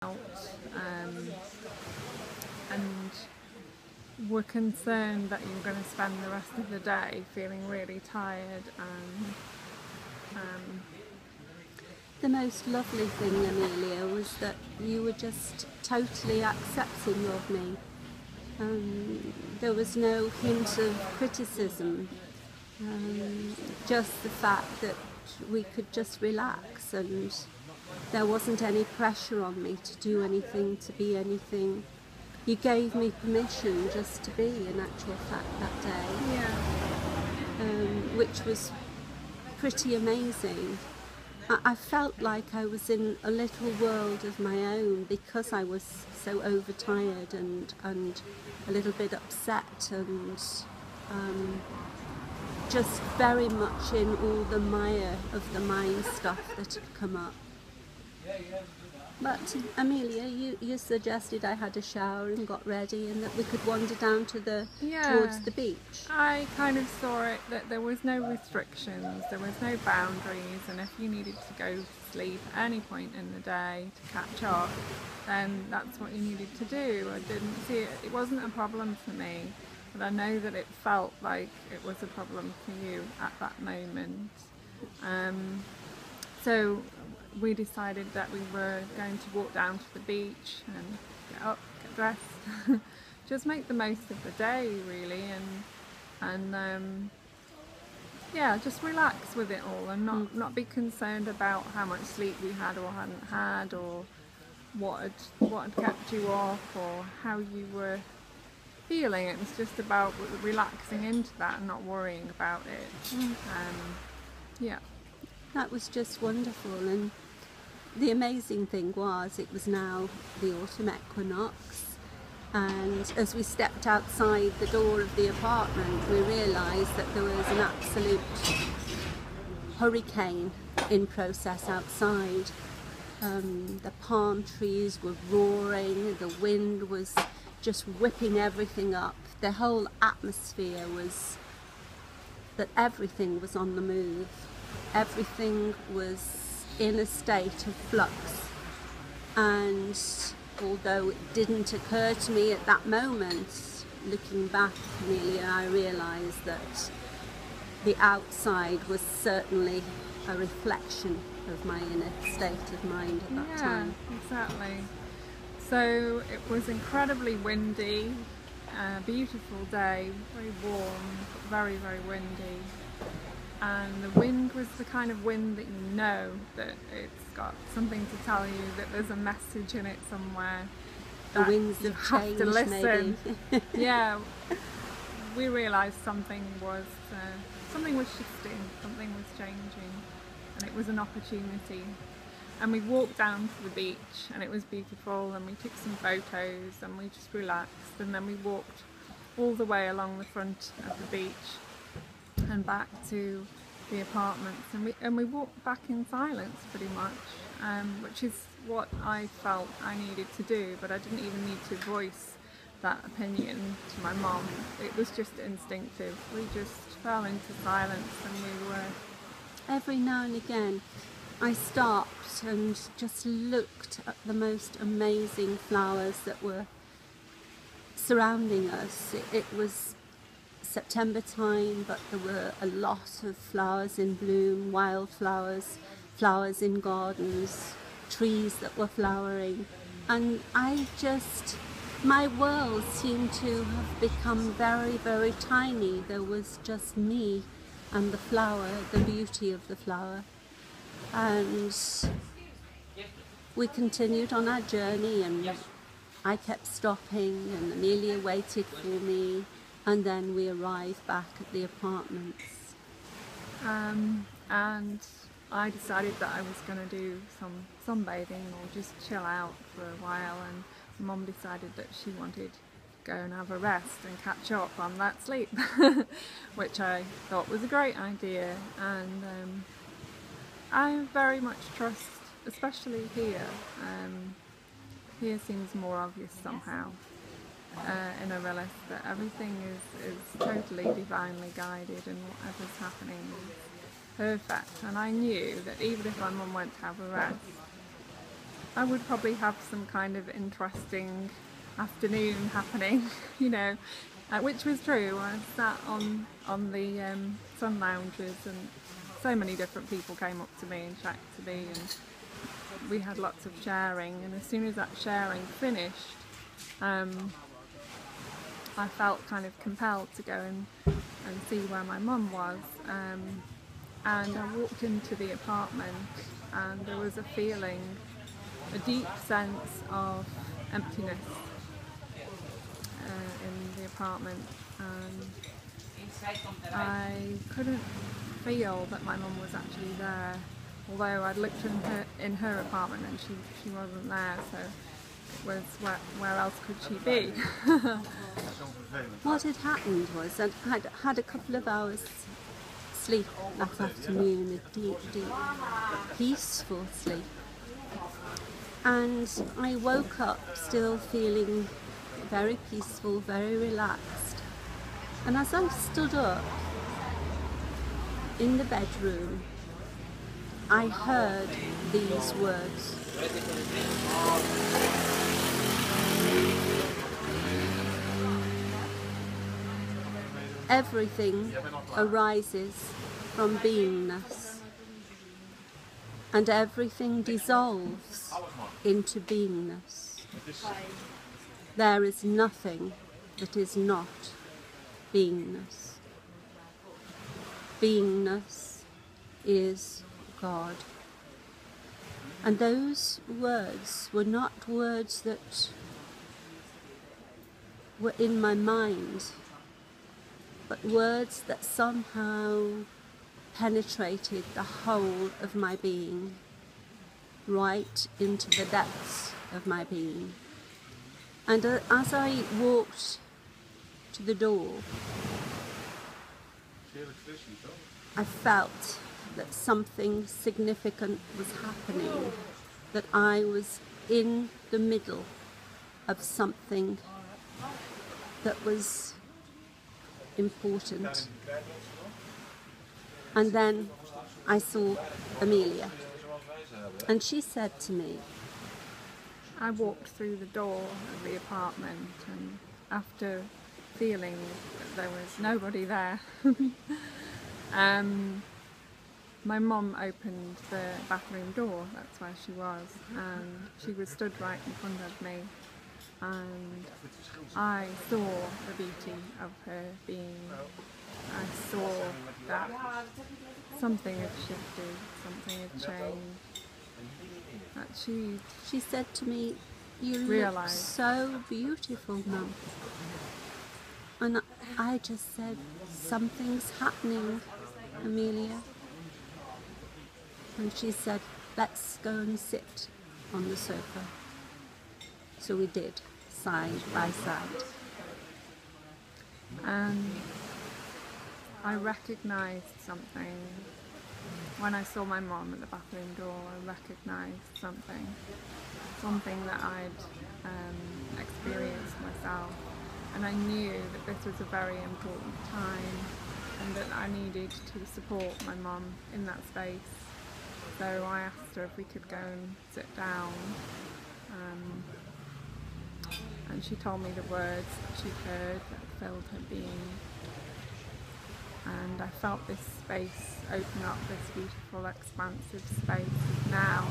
out, and were concerned that you were going to spend the rest of the day feeling really tired and The most lovely thing, Amelia, was that you were just totally accepting of me. There was no hint of criticism, just the fact that we could just relax, and there wasn't any pressure on me to do anything, to be anything. You gave me permission just to be, in actual fact, that day, which was pretty amazing. I felt like I was in a little world of my own because I was so overtired and a little bit upset, and just very much in all the mire of the mind stuff that had come up. But Amelia, you suggested I had a shower and got ready and that we could wander down to towards the beach. I kind of saw it that there was no restrictions, there was no boundaries, and if you needed to go to sleep at any point in the day to catch up, then that's what you needed to do. I didn't see it, it wasn't a problem for me, but I know that it felt like it was a problem for you at that moment. So we decided that we were going to walk down to the beach and get up, get dressed, just make the most of the day really, and yeah, just relax with it all and not be concerned about how much sleep we had or hadn't had, or what had kept you off, or how you were feeling. It was just about relaxing into that and not worrying about it. Yeah. That was just wonderful, and the amazing thing was it was now the autumn equinox, and as we stepped outside the door of the apartment we realised that there was an absolute hurricane in process outside. The palm trees were roaring, the wind was just whipping everything up. The whole atmosphere was that everything was on the move. Everything was in a state of flux, and although it didn't occur to me at that moment, looking back, Amelia, I realised that the outside was certainly a reflection of my inner state of mind at that time. Exactly. So it was incredibly windy, beautiful day, very warm, but very, very windy. And the wind was the kind of wind that you know that it's got something to tell you, that there's a message in it somewhere. The winds of change, to listen. maybe. Yeah, we realised something was shifting, something was changing, and it was an opportunity. And we walked down to the beach, and it was beautiful, and we took some photos, and we just relaxed, and then we walked all the way along the front of the beach and back to the apartments, and we walked back in silence pretty much, which is what I felt I needed to do, but I didn't even need to voice that opinion to my mom. It was just instinctive. We just fell into silence, and we were... Every now and again I stopped and just looked at the most amazing flowers that were surrounding us. It was September time, but there were a lot of flowers in bloom, wildflowers, flowers in gardens, trees that were flowering, and my world seemed to have become very, very tiny. There was just me and the flower, the beauty of the flower, and we continued on our journey, and I kept stopping, and Amelia waited for me, and then we arrived back at the apartments. And I decided that I was going to do some sunbathing or just chill out for a while, and Mum decided that she wanted to go and have a rest and catch up on that sleep, which I thought was a great idea. And I very much trust, especially here, here seems more obvious somehow, in a realist, that everything is totally divinely guided, and whatever's happening is perfect. And I knew that even if my mum went to have a rest, I would probably have some kind of interesting afternoon happening, you know, which was true. I sat on the sun lounges, and so many different people came up to me and chatted to me, and we had lots of sharing. And as soon as that sharing finished, I felt kind of compelled to go and see where my mum was. And I walked into the apartment, and there was a feeling, a deep sense of emptiness in the apartment, and I couldn't feel that my mum was actually there, although I'd looked in her apartment and she wasn't there, so it was where else could she be? What had happened was I'd had a couple of hours sleep that afternoon, a deep, deep, peaceful sleep. And I woke up still feeling very peaceful, very relaxed. And as I stood up in the bedroom, I heard these words. Everything arises from beingness, and everything dissolves into beingness. There is nothing that is not beingness. Beingness is God. And those words were not words that were in my mind, but words that somehow penetrated the whole of my being, right into the depths of my being. And as I walked to the door, I felt that something significant was happening, that I was in the middle of something that was important. And then I saw Amelia, and she said to me, I walked through the door of the apartment, and after feeling that there was nobody there, my mum opened the bathroom door, that's where she was, and she was stood right in front of me, and I saw the beauty of her being. I saw that something had shifted, something had changed, that she said to me, "You look realised. so beautiful, Mum." And I just said, "Something's happening, Amelia." And she said, "Let's go and sit on the sofa." So we did, side by side. And I recognised something. When I saw my mum at the bathroom door, I recognised something that I'd experienced myself. And I knew that this was a very important time, and that I needed to support my mum in that space. So I asked her if we could go and sit down, and she told me the words that she'd heard that filled her being. And I felt this space open up, this beautiful, expansive space. It's now,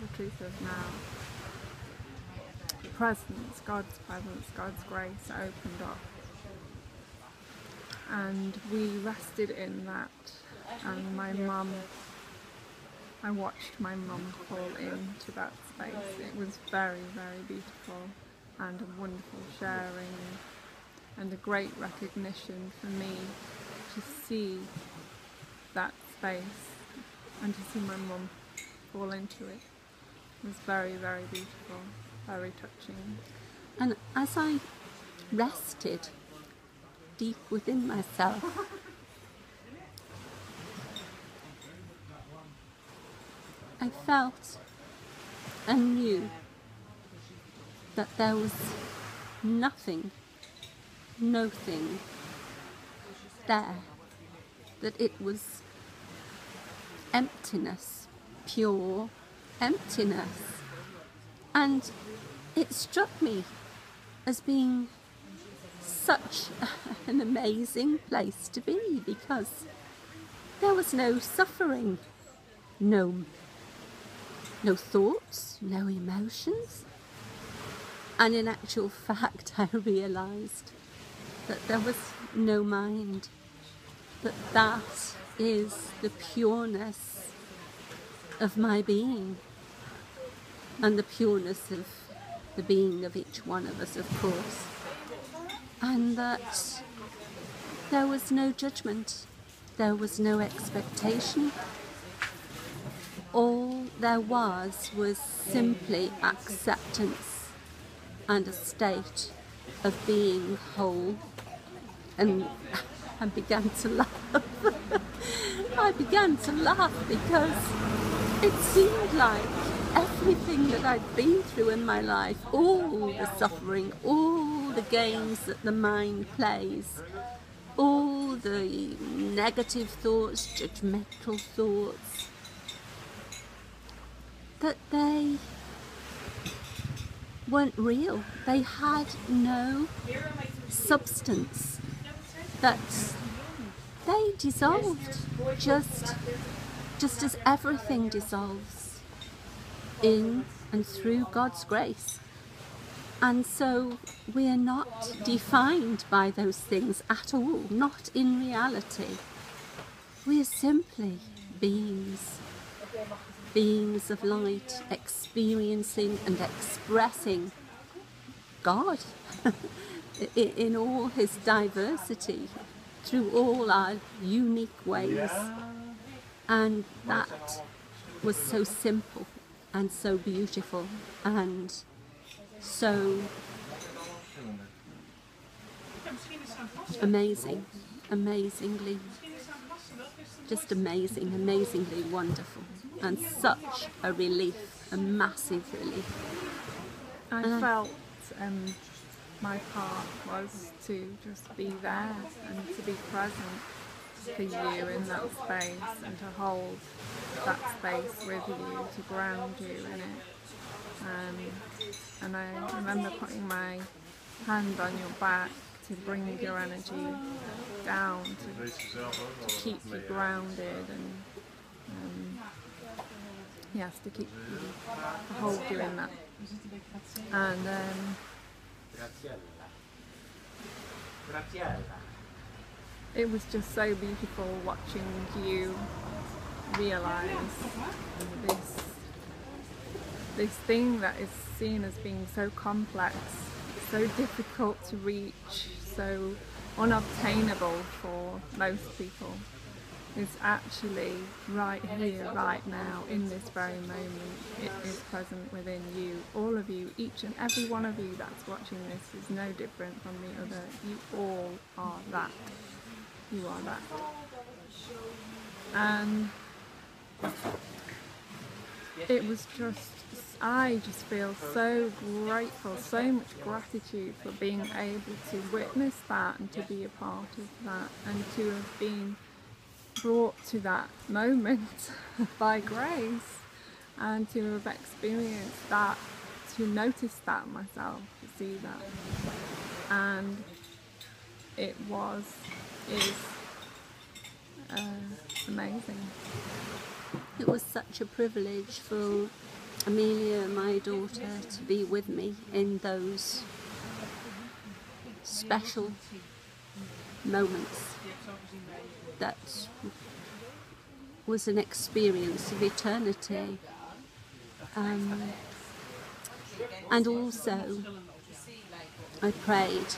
the truth of now. The presence, God's grace opened up. And we rested in that. And I watched my mum fall into that space. It was very, very beautiful, and a wonderful sharing, and a great recognition for me to see that space and to see my mum fall into it. It was very, very beautiful, very touching. And as I rested deep within myself, I felt and knew that there was nothing, no thing there, that it was emptiness, pure emptiness. And it struck me as being such an amazing place to be, because there was no suffering, no thoughts, no emotions. And in actual fact, I realised that there was no mind, that is the pureness of my being, and the pureness of the being of each one of us, of course. And that there was no judgment, there was no expectation. All there was simply acceptance and a state of being whole. And I began to laugh. I began to laugh because it seemed like everything that I'd been through in my life, all the suffering, all the games that the mind plays, all the negative thoughts, judgmental thoughts, that they weren't real. They had no substance, that they dissolved just as everything dissolves in and through God's grace. And so we are not defined by those things at all, not in reality. We are simply beings of light, experiencing and expressing God in all his diversity, through all our unique ways. And that was so simple and so beautiful and so amazingly, just amazingly wonderful, and such a relief, a massive relief. I felt my part was to just be there and to be present for you in that space, and to hold that space with you, to ground you in it. And I remember putting my hand on your back to bring your energy down, to keep you grounded, and yes, to hold you in that. And it was just so beautiful watching you realise this thing that is seen as being so complex, so difficult to reach, so unobtainable for most people, is actually right here, right now, in this very moment. It is present within you, all of you, each and every one of you that's watching this is no different from the other. You all are that. You are that. And it was just, I just feel so grateful, so much gratitude for being able to witness that and to be a part of that, and to have been brought to that moment by grace, and to have experienced that, to notice that myself, to see that. And it is amazing. It was such a privilege for Amelia, my daughter, to be with me in those special moments. That was an experience of eternity. And also, I prayed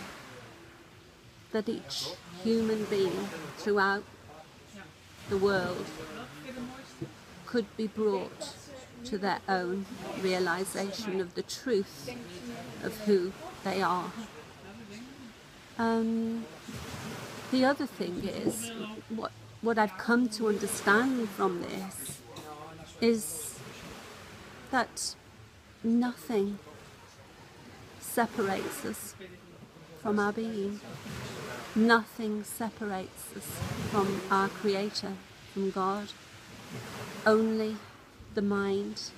that each human being throughout the world could be brought to their own realization of the truth of who they are. The other thing is, what I've come to understand from this is that nothing separates us from our being. Nothing separates us from our Creator, from God. Only the mind